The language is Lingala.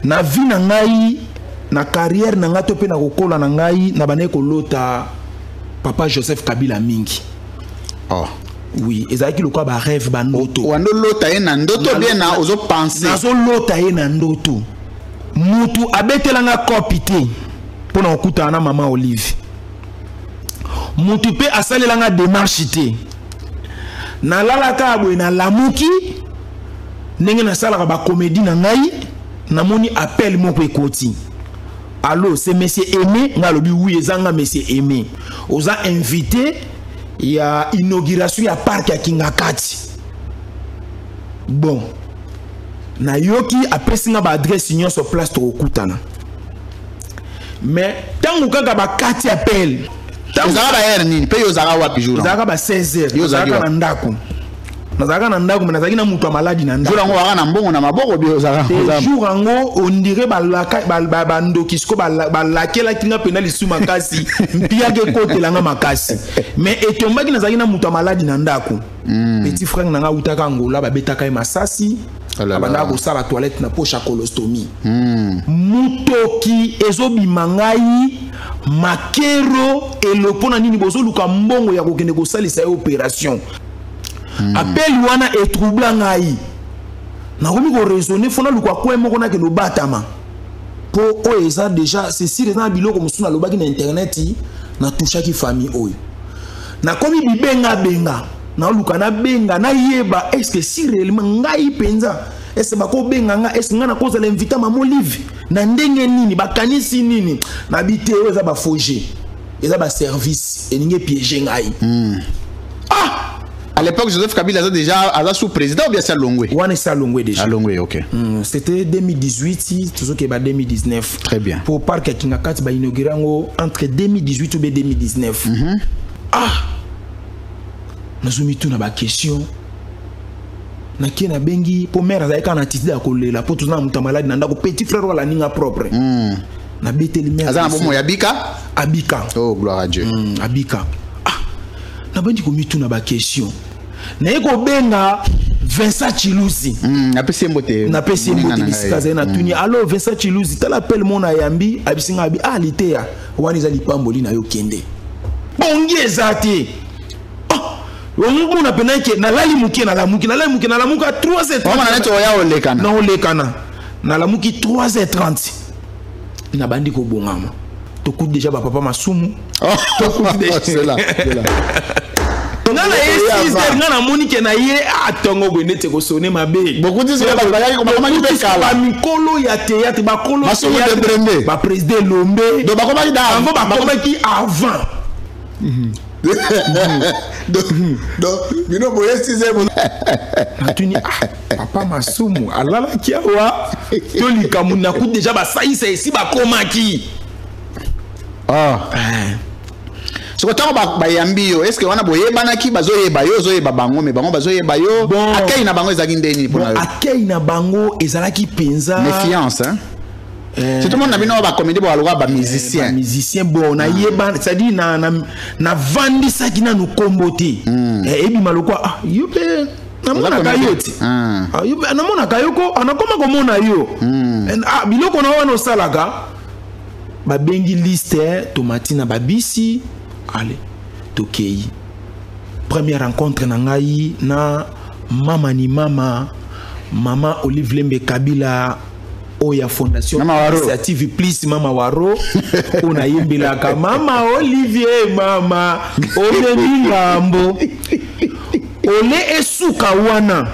na vie na ngai na carrière na ngato pe na kokola na ngai na bane ko lota papa Joseph Kabila mingi. Oh oui, ezaki lokwa ba rêve ba ndoto. Wando lota ye na ndoto bien na ozo penser. Nazo lota ye na ndoto. Mutu abetelanga kopite pona okuta na mama Olive. Mutu pe asalelanga démarche te. Na lalaka abwe na lamuki ndenge na salaka ba comédie na ngai namoni appel moko ekoti. Allô, c'est monsieur Aimé, ngalobi oui ezanga monsieur Aimé. Oza invité ya inauguration ya parc ya Kingakati. Bon. Na yoki apesi nga ba adresse union sur place to okutana. Mais tangu kaka ba kati appel. Ozaka ba heure nini? Pe yozaka wapi jour? Ozaka ba 16h. Yozaka na ndako. Nazaka na ndako, nazaki na mutu maladi na ndako. Jour ngo waka na mbongo na maboko bi ozaka. Jour ngo on dirait ba ndokisko ba lakela kinga penali su makasi. Mpia ke kote langa makasi. Mais etombaki nazaki na mutu maladi na ndako. Petit frère nanga utaka ngola ba betaka masasi. Abanda ko sala toilette na poche colostomie. Mutoki ezobi mangai makero elopona nini bozo luka mbongo ya kokende ko salisa opération. Appel wana et troubla ngai. Na komi ko raisonner fona lukwa ko moko na ke no batama. Po o eza déjà c'est si na biloko musuna lobaki na internet na toucha ki famille oyo. Na komi bibenga benga. Na luka na benga na yeba est-ce que si réellement ngai penza est-ce ba ko benga nga est-ce nga na koza l'inviter maman Olive na ndenge nini bakanisi nini na biteo eza ba foger eza ba service eninge piéger ngai. Ah, à l'époque, Joseph Kabila a déjà sous président ou bien c'est Longwe? On est à Longwe déjà. À Longwe, ok. C'était 2018, tout ce qui est 2019. Très bien. Pour le parc Kingakat, il a inauguré entre 2018 et 2019. Ah! Nous avons mis tout dans la question. Na kena bengi pour mère zaika na titi da kolela pour tout na muta malade na ndako petit frère wala ninga propre. Na beteli mère. Azana bomo ya Abika? Abika. Oh gloire à Dieu. Abika. Na bandi ko mitu na ba question. Na eko benga Vincent Chiluzi. Na pesi mbote. Na pesi mbote bisikaza na tuni. Allo Vincent Chiluzi tala appel mona yambi abisinga abi alitea wani za lipamboli na yo kende. Bongi ezate. On a peine que na lali muki na la muki 3h30. On a neto ya olekana. Na olekana. Na la muki 3h30. Na bandi ko bongama. To coûte déjà papa masumu. To coûte déjà c'est là. Ngana yesi ngana monike na ye atongo gwenete ko sonner mabe. Beaucoup disent que ba mikolo ya théâtre ba kolo ba président Lombe. Do ba komaki da. Ngo ba komaki avant. Donc, bino boye 6h. Natuni papa masumu alala kiawa. To likamuna ku déjà ba saïsa ici ba komaki. Ah. So quand ba yambiyo est-ce que wana boye banaki bazoyeba yo zoyeba bango me bango bazoyeba yo akei na bango ezaki ndeni pona yo akei na bango ezalaki penza méfiance hein c'est tout le monde na bino ba comédie ba lwa ba musicien bon na yeba c'est-à-dire na vandi saki na no kombote ebi maloko ah yupe na mona kayoti yupe na mona kayoko anakoma ko mona yo biloko na wana osalaka ba bengi liste tomatina babisi. Allez, tokei. Première rencontre na ngai na mama ni mama Olive Lembe Kabila oya fondation initiative plus mama waro ona yembelaka mama Olivier mama ole milambo ole esuka wana